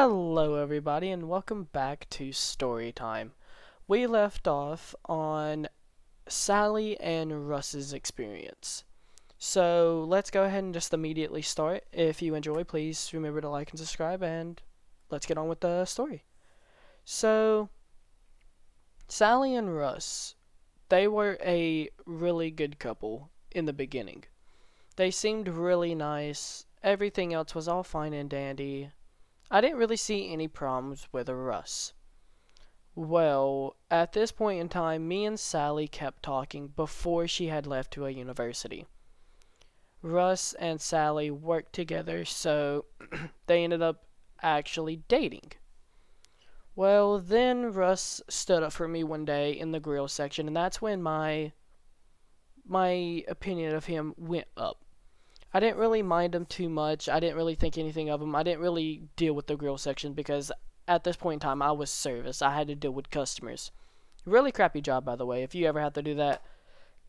Hello, everybody, and welcome back to Storytime. We left off on Sally and Russ's experience. So let's go ahead and just immediately start. If you enjoy, please remember to like and subscribe, and let's get on with the story. So, Sally and Russ, they were a really good couple in the beginning. They seemed really nice, everything else was all fine and dandy. I didn't really see any problems with Russ. Well, at this point in time, me and Sally kept talking before she had left to a university. Russ and Sally worked together, so they ended up actually dating. Well, then Russ stood up for me one day in the grill section, and that's when my opinion of him went up. I didn't really mind him too much. I didn't really think anything of him. I didn't really deal with the grill section because at this point in time I was service. I had to deal with customers. Really crappy job, by the way. If you ever have to do that,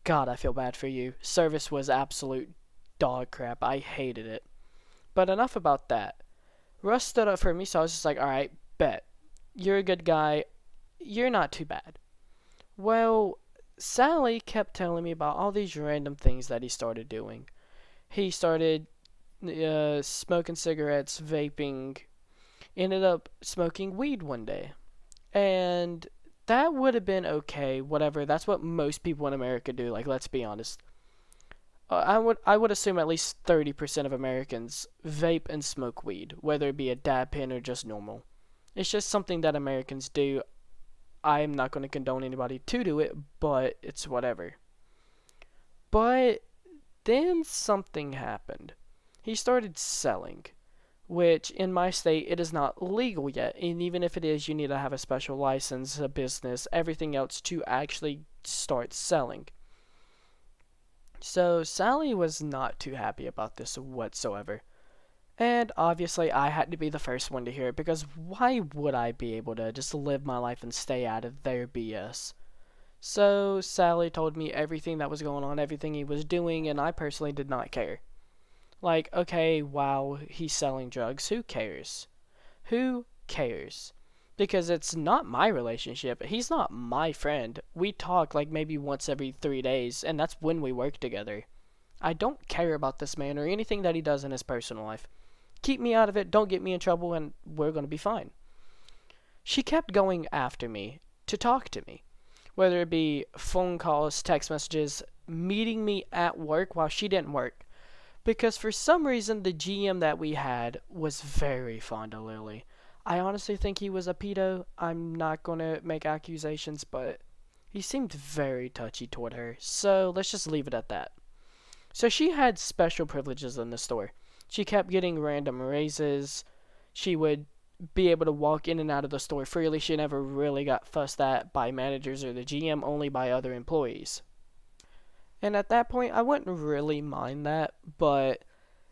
God, I feel bad for you. Service was absolute dog crap. I hated it. But enough about that. Russ stood up for me, so I was just like, alright, bet. You're a good guy. You're not too bad. Well, Sally kept telling me about all these random things that he started doing. He started smoking cigarettes, vaping, ended up smoking weed one day. And that would have been okay, whatever. That's what most people in America do, like, let's be honest. I would assume at least 30% of Americans vape and smoke weed, whether it be a dab pen or just normal. It's just something that Americans do. I'm not going to condone anybody to do it, but it's whatever. But then something happened. He started selling, which in my state it is not legal yet, and even if it is, you need to have a special license, a business, everything else to actually start selling. So Sally was not too happy about this whatsoever. And obviously I had to be the first one to hear it because why would I be able to just live my life and stay out of their BS? So Sally told me everything that was going on, everything he was doing, and I personally did not care. Like, okay, wow, he's selling drugs. Who cares? Who cares? Because it's not my relationship. He's not my friend. We talk like maybe once every 3 days, and that's when we work together. I don't care about this man or anything that he does in his personal life. Keep me out of it, don't get me in trouble, and we're going to be fine. She kept going after me to talk to me, whether it be phone calls, text messages, meeting me at work while she didn't work. Because for some reason, the GM that we had was very fond of Lily. I honestly think he was a pedo. I'm not going to make accusations, but he seemed very touchy toward her. So let's just leave it at that. So she had special privileges in the store. She kept getting random raises. She would be able to walk in and out of the store freely. She never really got fussed at by managers or the GM, only by other employees. And at that point, I wouldn't really mind that, but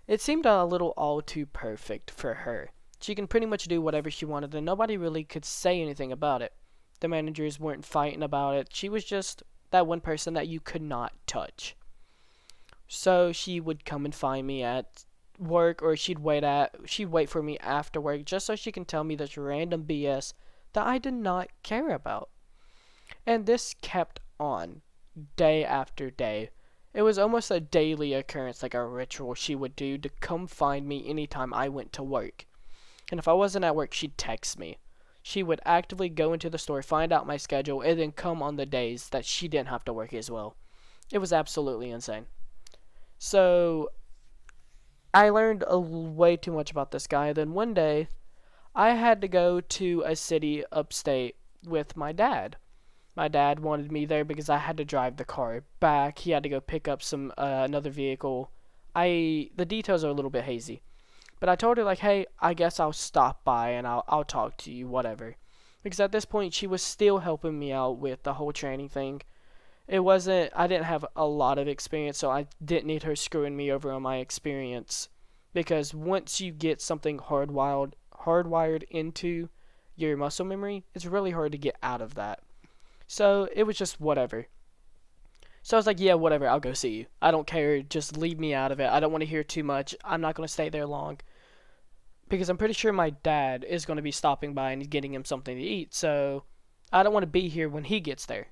it seemed a little all too perfect for her. She can pretty much do whatever she wanted, and nobody really could say anything about it. The managers weren't fighting about it. She was just that one person that you could not touch. So she would come and find me at work, or she'd wait for me after work just so she can tell me this random BS that I did not care about. And this kept on day after day. It was almost a daily occurrence, like a ritual she would do to come find me anytime I went to work. And if I wasn't at work, she'd text me. She would actively go into the store, find out my schedule, and then come on the days that she didn't have to work as well. It was absolutely insane. So I learned way too much about this guy. Then one day, I had to go to a city upstate with my dad. My dad wanted me there because I had to drive the car back. He had to go pick up some another vehicle. The details are a little bit hazy, but I told her like, hey, I guess I'll stop by and I'll talk to you, whatever. Because at this point, she was still helping me out with the whole training thing. I didn't have a lot of experience, so I didn't need her screwing me over on my experience. Because once you get something hardwired into your muscle memory, it's really hard to get out of that. So it was just whatever. So I was like, yeah, whatever, I'll go see you. I don't care, just leave me out of it. I don't want to hear too much. I'm not going to stay there long. because I'm pretty sure my dad is going to be stopping by and getting him something to eat, so I don't want to be here when he gets there.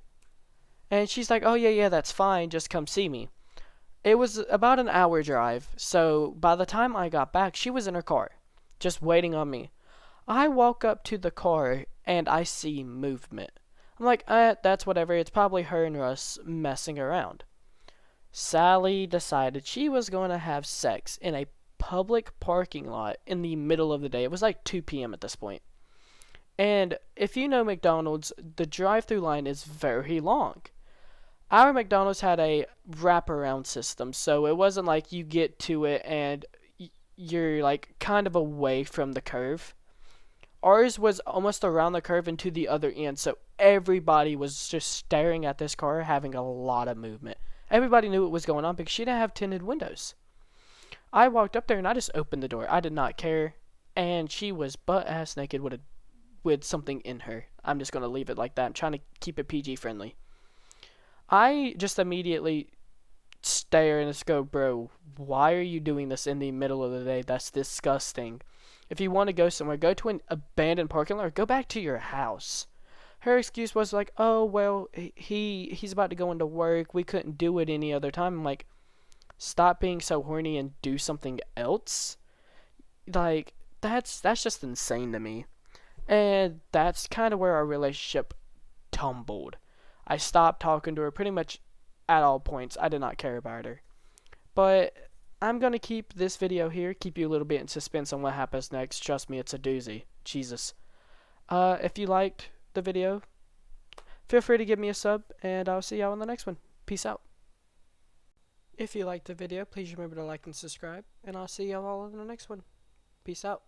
And she's like, oh, yeah, yeah, that's fine, just come see me. It was about an hour drive, so by the time I got back, she was in her car, just waiting on me. I walk up to the car and I see movement. I'm like, that's whatever, it's probably her and Russ messing around. Sally decided she was going to have sex in a public parking lot in the middle of the day. It was like 2 p.m. at this point. And if you know McDonald's, the drive through line is very long. Our McDonald's had a wraparound system, so it wasn't like you get to it and you're like kind of away from the curve. Ours was almost around the curve and to the other end, so everybody was just staring at this car having a lot of movement. Everybody knew what was going on because she didn't have tinted windows. I walked up there and I just opened the door. I did not care, and she was butt ass naked with something in her. I'm just gonna leave it like that. I'm trying to keep it PG friendly. I just immediately stare and just go, bro, why are you doing this in the middle of the day? That's disgusting. If you want to go somewhere, go to an abandoned parking lot or go back to your house. Her excuse was like, oh, well, he's about to go into work. We couldn't do it any other time. I'm like, stop being so horny and do something else. Like, that's just insane to me. And that's kind of where our relationship tumbled. I stopped talking to her pretty much at all points. I did not care about her. But I'm going to keep this video here, keep you a little bit in suspense on what happens next. Trust me, it's a doozy. Jesus. If you liked the video, feel free to give me a sub, and I'll see y'all in the next one. Peace out. If you liked the video, please remember to like and subscribe, and I'll see y'all all in the next one. Peace out.